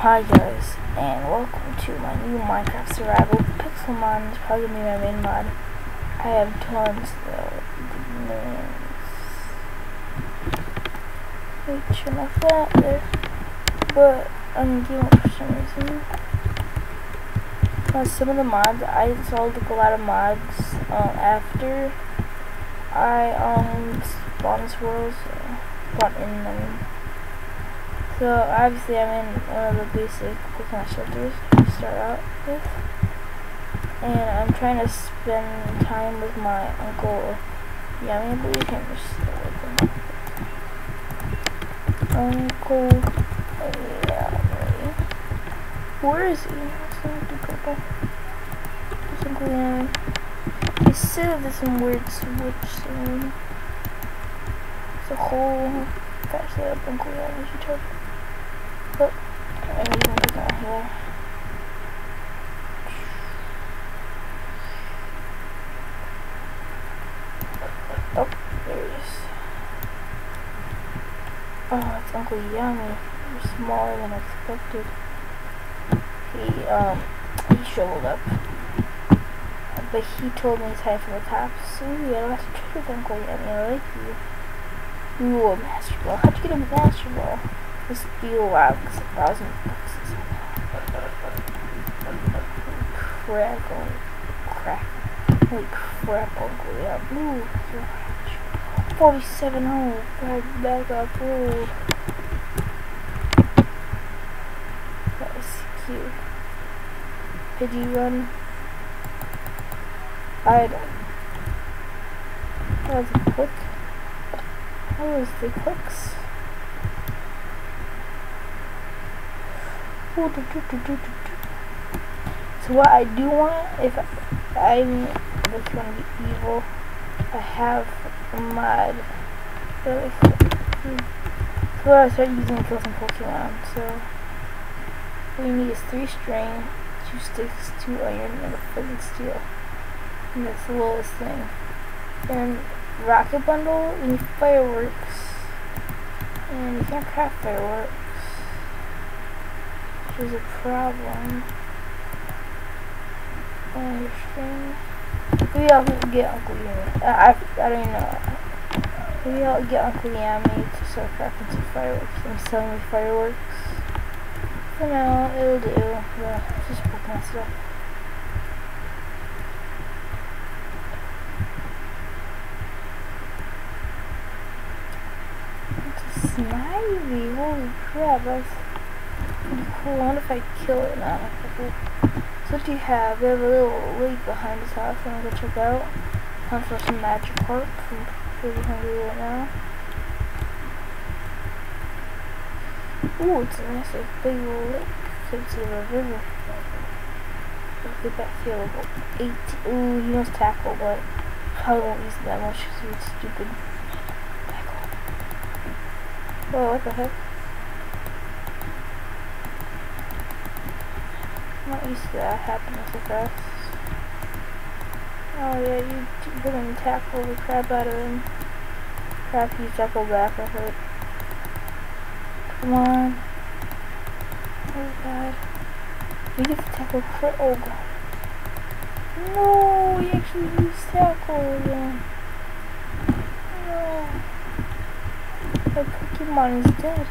Hi guys, and welcome to my new Minecraft Survival. Pixelmon is probably going to be my main mod. I have tons though. Wait, turn off that there. But I'm giving up for some reason. Some of the mods, I installed a lot of mods after I spawned this world, spawned in So obviously I'm in one of the basic coconut shelters to start out with, and I'm trying to spend time with my Uncle Yummy. I believe him. Uncle Yummy. Where is he? There's Uncle Yummy. He said there's some weird switch thing. It's a whole gosh, set up Uncle Yummy. She told me. But I'm using this out here. Oh, there he is. Oh, it's Uncle Yummy. You're smaller than expected. He shriveled up. But he told me it's time for the cops. Ooh, I don't have to trade with Uncle Yummy. I like you. Ooh, a Master Ball. How'd you get a Master Ball? This deal wow, because 1,000 bucks is crackle, crack, holy crap, Uncle, yeah, ooh, 47, oh, back up, ooh, that was cute. Pidgey run, I don't, that was a click, that was the clicks. So what I do want, if I'm just want to be evil, I have a mod. So I started using to kill some Pokemon. So what you need is 3 string, 2 sticks, 2 iron, and a flint steel. And that's the lowest thing. And rocket bundle, you need fireworks, and you can't craft fireworks. There's a problem. Maybe I'll get Uncle Yummy. I don't even know. Maybe I'll get Uncle Yummy to start crafting some fireworks. I'm selling me fireworks. For now, it'll do. But just Pokemon stuff. It's a Snivy. Holy crap, that's cool. I wonder if I kill it now. So what do you have? We have a little lake behind this house. I'm gonna go check out. Hunt for some Magikarp. I'm pretty hungry right now. Ooh, it's a nice big lake. Could see the river. Let's get back here. Level 8. Ooh, he must tackle, but probably won't use it that much because he's stupid. Tackle. Whoa, what the heck? I'm not used to that happening so fast. Oh yeah, you couldn't tackle the crap out of him. Crap, he tackle back, I hurt. Come on. Oh god. He gets to tackle crit. Oh god. No, he actually used tackle again. No. My Pokemon is dead.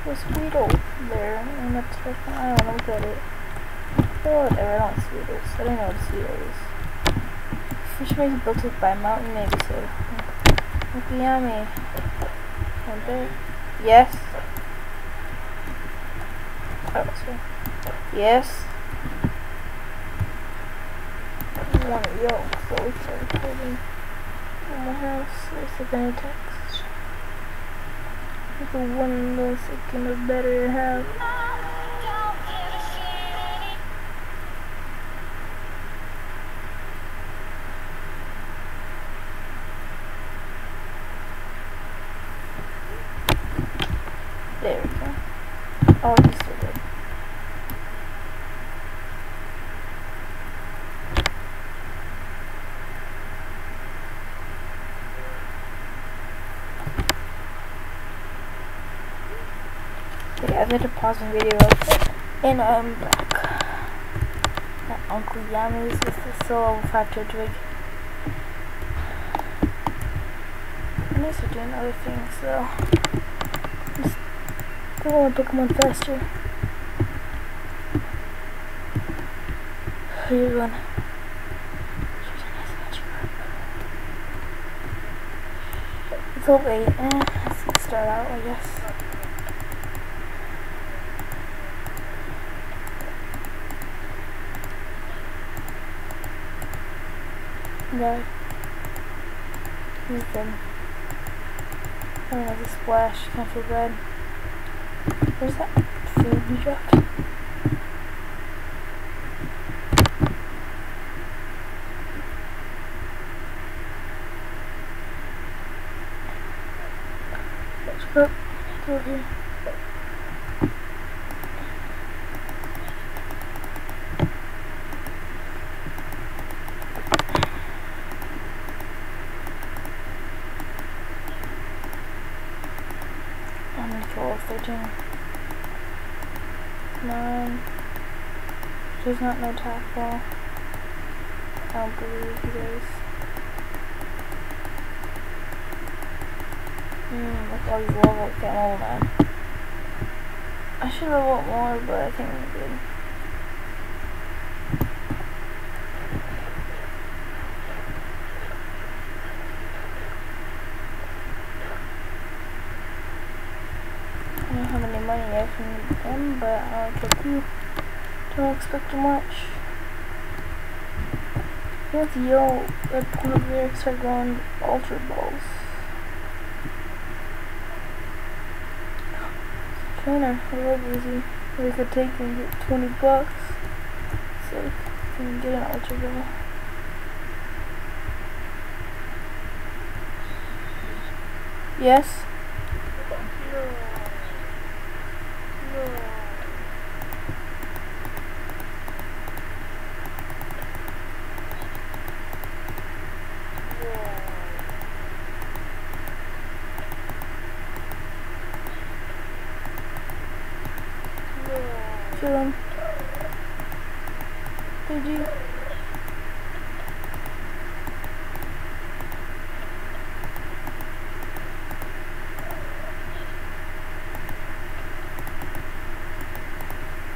There's Weedle there, and that's I don't know, look at it. Oh, whatever, I don't see what it is. I don't know what a Weedle is. Fish may be built up by a mountain, maybe so. Uncle Yummy. Right there. Yes. Oh, sorry. Yes. One of yo, so we started recording in my house. There's a new text. The 1 millisecond or better have. There we go. Oh, he's still good. I've had to pause the video real quick, and I'm back at Uncle Yami's with the solo 5 to twig. I'm also doing other things, so just go on Pokemon faster. Here's one. It's all 8. Let's start out, I guess. No. He's dead. Oh, there's a splash. I feel bad. Where's that food you dropped? Let's go here. I'm gonna kill all 13. Come on. There's not no tackle. I don't believe he does. Look at all these levels. Okay, I'm level 9. I should level up more, but I think I'm good. I don't know how many money I have from them, but I'll kill 2. Don't expect too much. You have to yell at the corner over there, start going ultra balls. Trainer, I love easy. We could take and get $20, so we can get an ultra ball. Yes? Kill him. GG.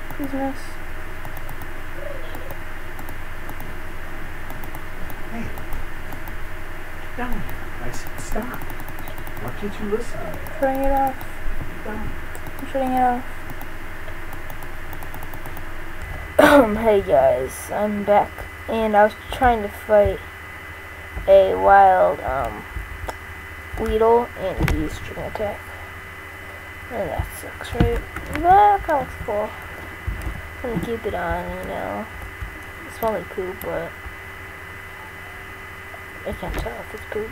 Please miss. Hey, get down here. I said stop. Why can't you listen? Shutting it off. Down. I'm shutting it off. Hey guys, I'm back, and I was trying to fight a wild Weedle, and he used string attack, and that sucks, right? But that kinda looks cool. I'm gonna keep it on, you know. It smells like poop, but I can't tell if it's poop.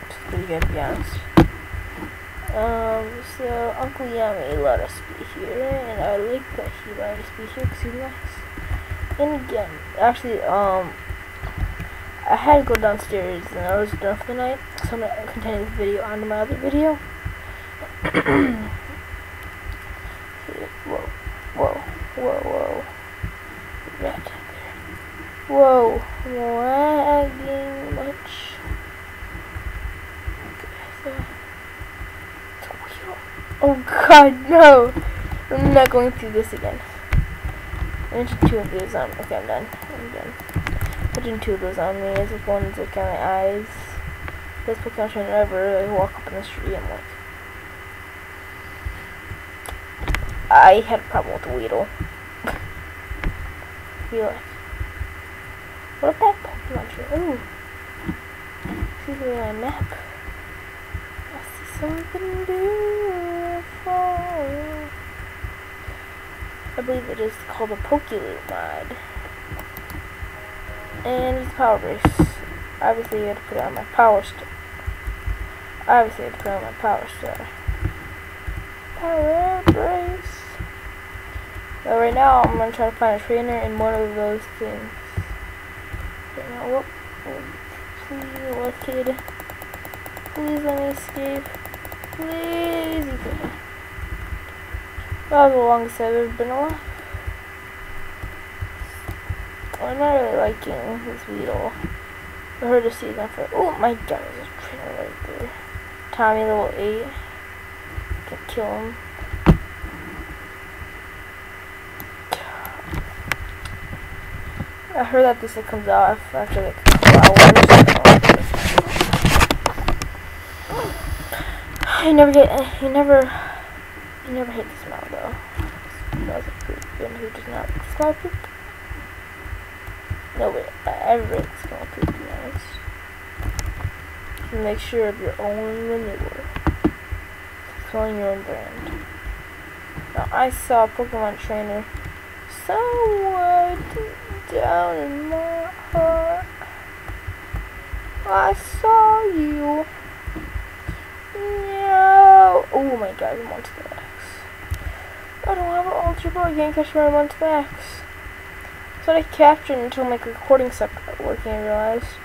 It's pretty good, to be honest. So Uncle Yami let us be here, and I like that he let us be here because he's nice. And again, actually, I had to go downstairs and I was done for the night, so I'm gonna continue this video onto my other video. Whoa, whoa, whoa, whoa. Right there. Whoa, lagging much. Oh god, no! I'm not going through this again. I mentioned 2 of those on me. Okay, I'm done. I'm doing 2 of those on me. As if one's like on my eyes. This Pokemon trainer ever. I walk up in the street and like. I had a problem with the Weedle. Feel like. What if that Pokemon trainer? Ooh. See my map. I see something beautiful. I believe it is called a Pokeloop mod. And it's Power Brace. Obviously you had to put it on my Power Star. Power Brace. But right now I'm gonna try to find a trainer in one of those things. Right now, whoop. Please, what kid? Please let me escape. Please, you can. That was the longest I've ever been alive. I'm not really liking this Weedle. I heard a season for. Oh my god, there's a trainer right there. Tommy level 8. Can kill him. I heard that this comes off after like a couple hours. You never hate the smell though. It smells like poop. And who does not like the smell of poop? Nobody. Everybody likes the smell of poop, to be honest. So make sure of your own manure. Smelling your own brand. Now I saw a Pokemon trainer somewhat down in my heart. I saw you. No. Oh my god, I'm onto the X. I don't have an Ultra Ball. I can't catch me on to the X. So I captured until my recording stopped working. I realized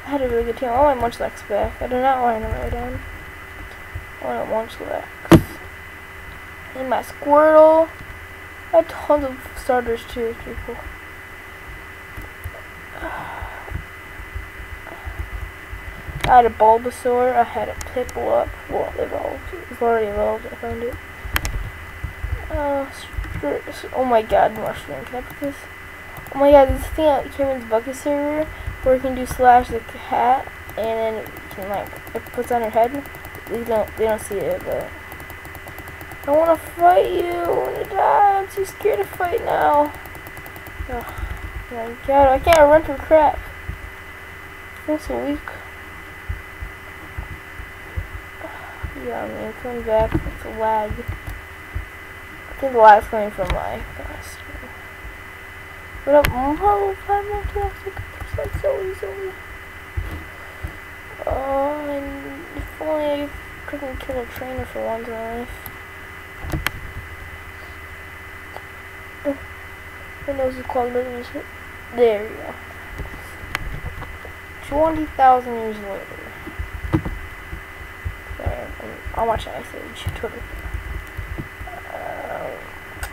I had a really good team. I want my Munchlax back. I do not want to write down. I want a Munchlax. And my Squirtle. I had tons of starters too. It's pretty cool. I had a Bulbasaur, I had a Piplup, well, evolved. It's already evolved, I found it. Oh my god, Mushroom, can I put this? Oh my god, this thing at Cameron's Bucket server, where you can do slash the hat, and then you can like, it puts on your head. They don't see it, but I wanna fight you, I wanna die, I'm too scared to fight now. Oh my god, I can't run from crap. I'm so weak. Yeah, I mean, coming back, it's a lag. I think the lag's coming from my fast. But up, oh, 5 more to like so easily. Oh, and if only I couldn't kill a trainer for once in my life. My nose is clogged up. There we go. 20,000 years later. I'll watch Ice Age Twitter.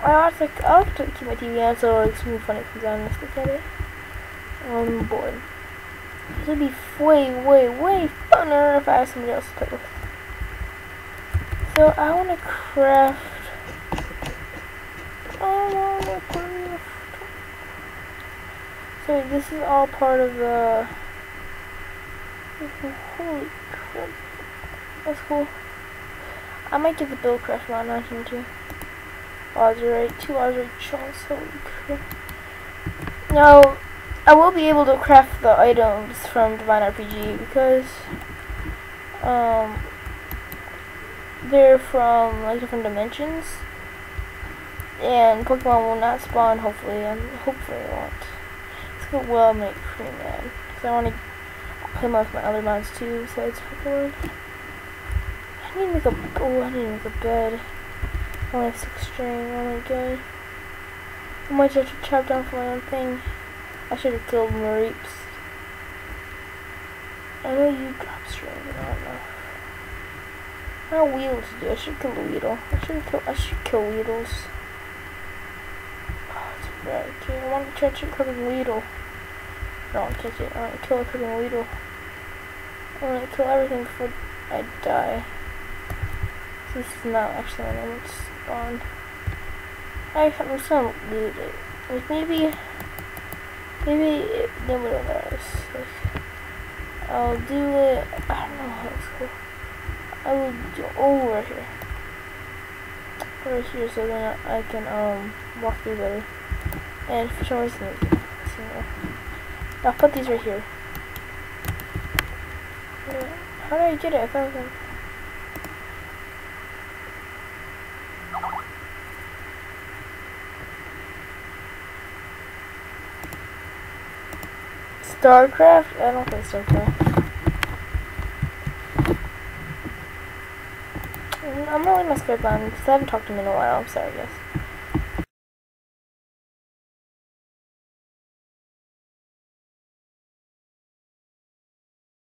I like to keep my TV on so like something funny comes on and I look at it. I'm bored. This would be way funner if I had somebody else to play with. So I want to craft. So this is all part of the. Holy crap! That's cool. I might get the Buildcraft mod on him too. Ozurite, 2 Ozurite chunks, holy crap. Now, I will be able to craft the items from Divine RPG because they're from like different dimensions, and Pokemon will not spawn. Hopefully, hopefully it won't. It's gonna well make me mad because I want to play more with my other mods too besides Pokemon. I need to make a bed. I only have 6 string. Oh my god. How much I have to chop down for my own thing? I should have killed Mareeps. I know you drop string, but I don't know. I don't know Weedle to do. I should kill the Weedle. I should kill Weedles. Oh, it's bad. Okay, I want to catch a cooking Weedle. I don't want to catch it. I want to kill a cooking Weedle. I want to kill everything before I die. So this is not actually my name. It's spawn. I'm just gonna loot it. Like maybe nobody knows. Like, I'll do it. I don't know how it's cool. I will do over here. Right here, so then I can walk through better. And for some reason, I'll put these right here. How did I get it? I found them. StarCraft? I don't play StarCraft. I'm really my Skype on because I haven't talked to him in a while. I'm sorry, guys.